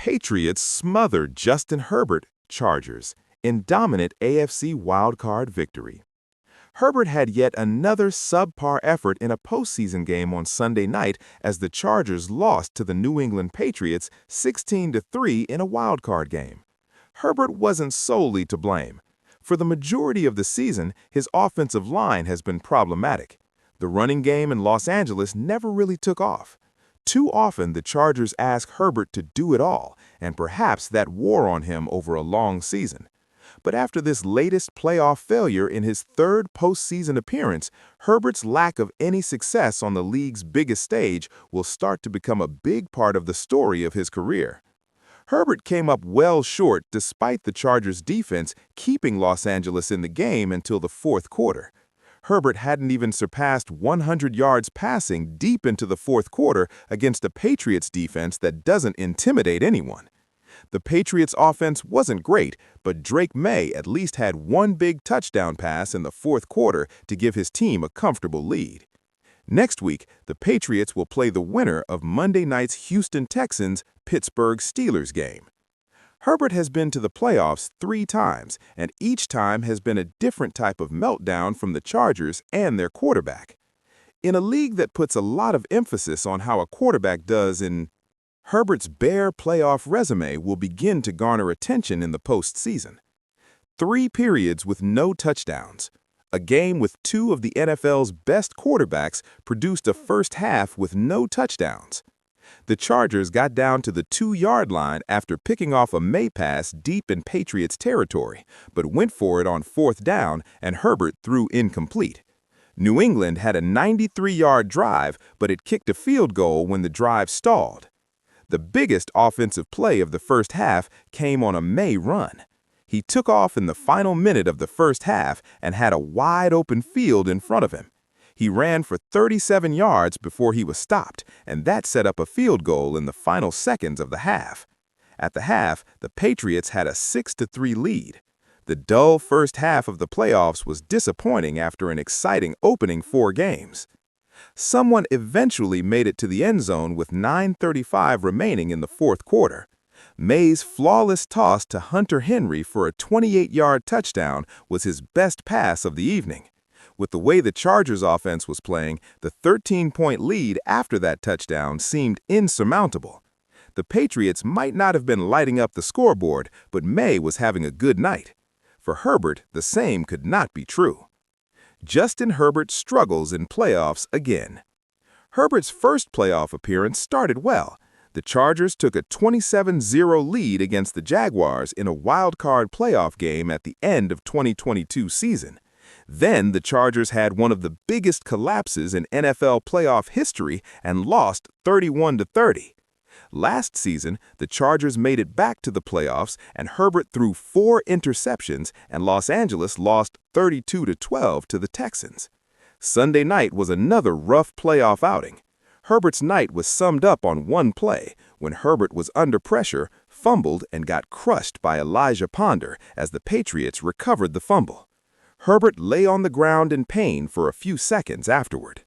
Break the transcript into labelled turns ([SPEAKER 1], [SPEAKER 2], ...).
[SPEAKER 1] Patriots smothered Justin Herbert, Chargers, in dominant AFC Wild-Card victory. Herbert had yet another subpar effort in a postseason game on Sunday night as the Chargers lost to the New England Patriots 16-3 in a wild-card game. Herbert wasn't solely to blame. For the majority of the season, his offensive line has been problematic. The running game in Los Angeles never really took off. Too often, the Chargers ask Herbert to do it all, and perhaps that wore on him over a long season. But after this latest playoff failure in his third postseason appearance, Herbert's lack of any success on the league's biggest stage will start to become a big part of the story of his career. Herbert came up well short despite the Chargers' defense keeping Los Angeles in the game until the fourth quarter. Herbert hadn't even surpassed 100 yards passing deep into the fourth quarter against a Patriots defense that doesn't intimidate anyone. The Patriots' offense wasn't great, but Drake May at least had one big touchdown pass in the fourth quarter to give his team a comfortable lead. Next week, the Patriots will play the winner of Monday night's Houston Texans-Pittsburgh Steelers game. Herbert has been to the playoffs 3 times, and each time has been a different type of meltdown from the Chargers and their quarterback. In a league that puts a lot of emphasis on how a quarterback does Herbert's bare playoff resume will begin to garner attention in the postseason. 3 periods with no touchdowns. A game with 2 of the NFL's best quarterbacks produced a first half with no touchdowns. The Chargers got down to the 2-yard line after picking off a May pass deep in Patriots territory, but went for it on 4th down and Herbert threw incomplete. New England had a 93-yard drive, but it kicked a field goal when the drive stalled. The biggest offensive play of the first half came on a May run. He took off in the final minute of the first half and had a wide-open field in front of him. He ran for 37 yards before he was stopped, and that set up a field goal in the final seconds of the half. At the half, the Patriots had a 6-3 lead. The dull first half of the playoffs was disappointing after an exciting opening 4 games. Someone eventually made it to the end zone with 9:35 remaining in the fourth quarter. May's flawless toss to Hunter Henry for a 28-yard touchdown was his best pass of the evening. With the way the Chargers' offense was playing, the 13-point lead after that touchdown seemed insurmountable. The Patriots might not have been lighting up the scoreboard, but May was having a good night. For Herbert, the same could not be true. Justin Herbert struggles in playoffs again. Herbert's first playoff appearance started well. The Chargers took a 27-0 lead against the Jaguars in a wild-card playoff game at the end of 2022 season. Then the Chargers had one of the biggest collapses in NFL playoff history and lost 31-30. Last season, the Chargers made it back to the playoffs and Herbert threw 4 interceptions and Los Angeles lost 32-12 to the Texans. Sunday night was another rough playoff outing. Herbert's night was summed up on one play when Herbert was under pressure, fumbled, and got crushed by Elijah Ponder as the Patriots recovered the fumble. Herbert lay on the ground in pain for a few seconds afterward.